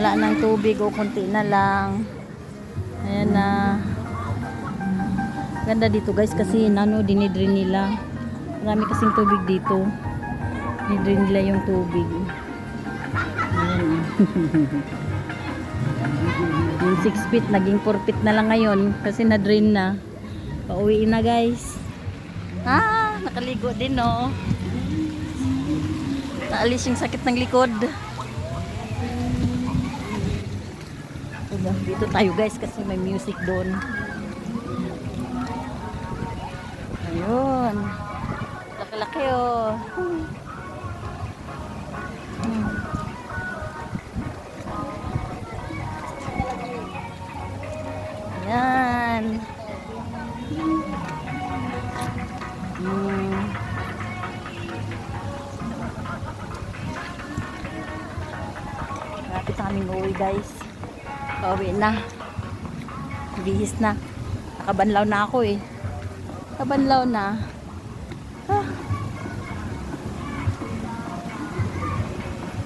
wala ng tubig o konti na lang. Ayan na. Ganda dito guys kasi dinidrain nila. Marami kasing tubig dito. Dinidrain nila yung tubig. Ayan. Yung 6 feet naging 4 feet na lang ngayon kasi na-drain na. Pauwiin na guys. Nakaligo din no. Naalis yung sakit ng likod. Dito tayo guys kasi may music doon. Ayun. Laki-laki oh. Ayan. Lapit na kaming uwi guys. Pauwi na. Bihis na. Nakabanlaw na ako eh. Nakabanlaw na.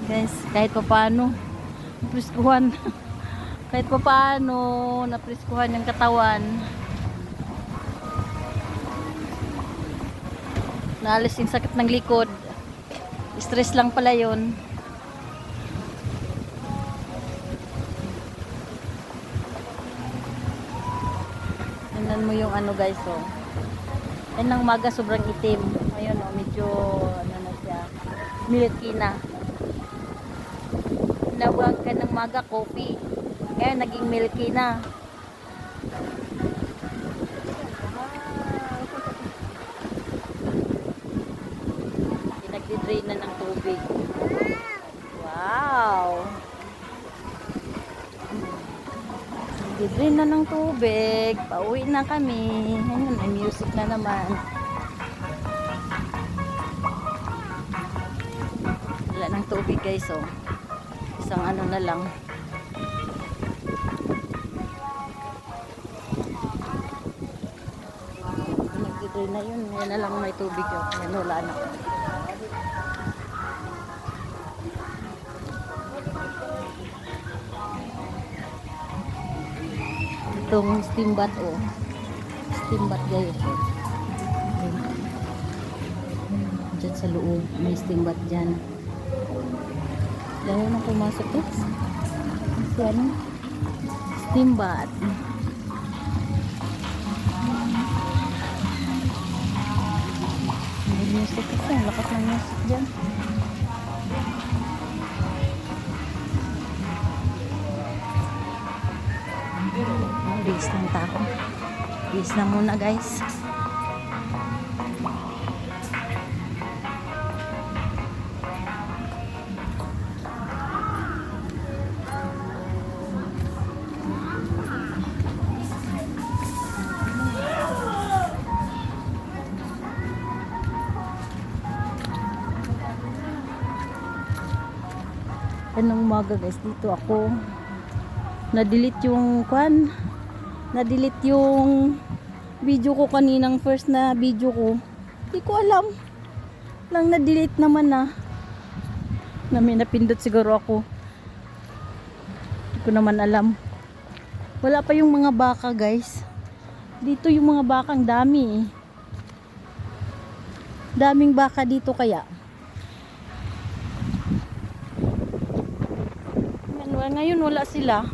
Guys, kahit pa paano napriskuhan. Kahit pa paano napriskuhan yung katawan. Naalis yung sakit ng likod. Stress lang pala yun. Tingnan mo yung ano guys oh. Yan ng maga sobrang itim. Ayun oh, medyo ano na siya. Milky na. Nawag ka ng maga coffee. Ngayon naging milky na. Pinagdi-drain na ng tubig. Wow! Pinagdi-drain na ng tubig. Pauwi na kami. Ayun, may music na naman. Wala ng tubig guys oh. Isang ano na lang. Nagdi-drain na yun. Yan na lang may tubig oh. Yan wala na. Itong steam bath oh. Steam bath guys oh. Diyan sa loob. May steam bath dyan. Dahil na pumasok guys. Kasi ano? Steam bath. May music kasi. Ang lakas ng music dyan. Bihis ng tao. Bihis na muna guys. Anong umaga guys, dito ako na-delete yung na-delete yung video ko kaninang first na video ko. Hindi ko alam lang na-delete naman na may napindot siguro ako. Hindi ko naman alam. Wala pa yung mga baka guys. Dito yung mga baka ang dami daming baka dito kaya. Ngayon wala sila.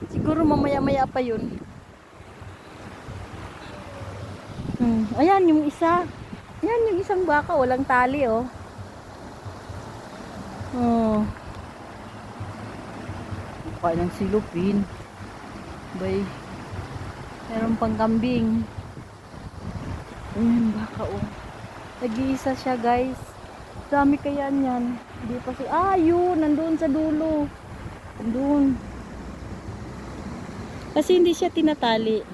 Siguro mamaya-maya pa yun. Ayan yung isa. Ayan yung isang baka. Walang tali oh. Kaya ng silupin. Bay. Meron pang kambing. Ayan baka oh. Nag-iisa siya guys. Dami kaya niyan. Hindi pa siya. Yun. Nandun sa dulo. Doon. Kasi hindi siya tinatali.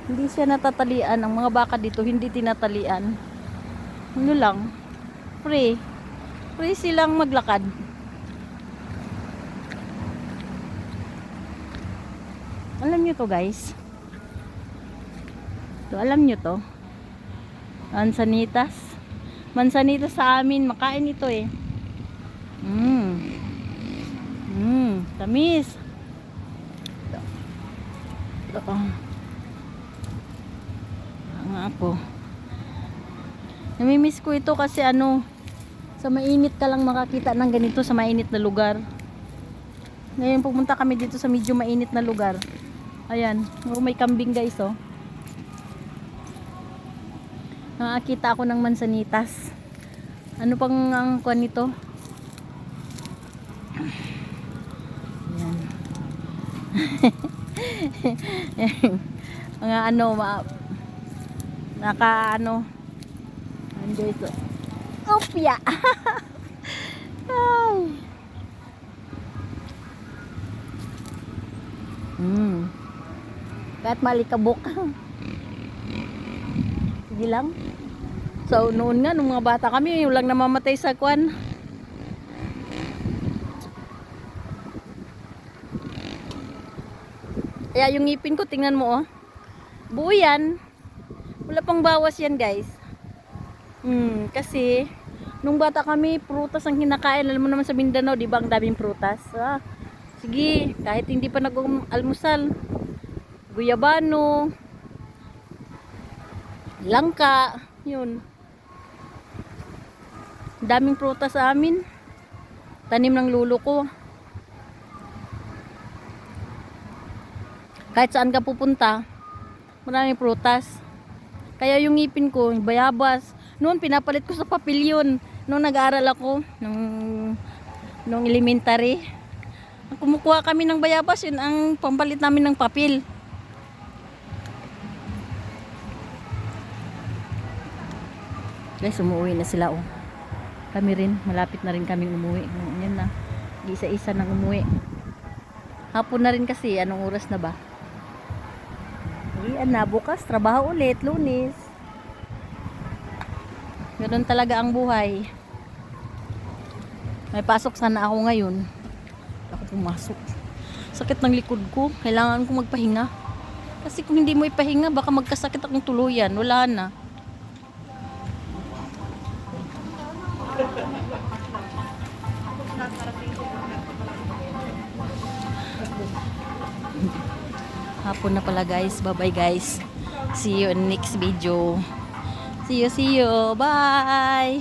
Hindi siya natatalian. Ang mga baka dito hindi tinatalian. Ano lang. Free. Free silang maglakad. Alam nyo to guys. Alam nyo to. Mansanitas. Mansanitas sa amin. Makain ito eh. Tamis. Ang ako. Namimiss ko ito kasi ano, sa mainit ka lang makakita ng ganito sa mainit na lugar. Ngayon pumunta kami dito sa medyo mainit na lugar. Ayan, may kambing guys oh. Nakakita ako ng mansanitas. Ano pang ang kuwan nito? Ayan. Mga ano, naka ano, guys oh. Opya. Ay. Kahit malikabok. Sige lang. So noon nga nung mga bata kami, walang namamatay sa kwan. Kaya yung ngipin ko, tingnan mo oh. Buo yan. Wala pang bawas yan guys. Kasi nung bata kami, prutas ang kinakain. Alam mo naman sa Mindanao, di ba ang daming prutas? Sige, kahit hindi pa nag-almusal, guyabano, langka, yun. Daming prutas sa amin. Tanim ng lulo ko. Kahit saan ka pupunta, maraming prutas. Kaya yung ngipin ko, bayabas. Noon pinapalit ko sa papel yun. Noong nag-aaral ako, nung elementary. Kumukuha kami ng bayabas, yun ang pampalit namin ng papel. Guys, umuwi na sila oh. Kami rin, malapit na rin kaming umuwi. Yan na, isa-isa nang umuwi. Hapon na rin kasi, anong oras na ba? Ayan na, bukas, trabaho ulit, Lunes. Ganun talaga ang buhay. May pasok sana ako ngayon. Ako pumasok. Sakit ng likod ko. Kailangan ko magpahinga. Kasi kung hindi mo ipahinga, baka magkasakit akong tuluyan. Wala na. Hapon na pala guys. Bye bye guys. See you in next video. See you. Bye.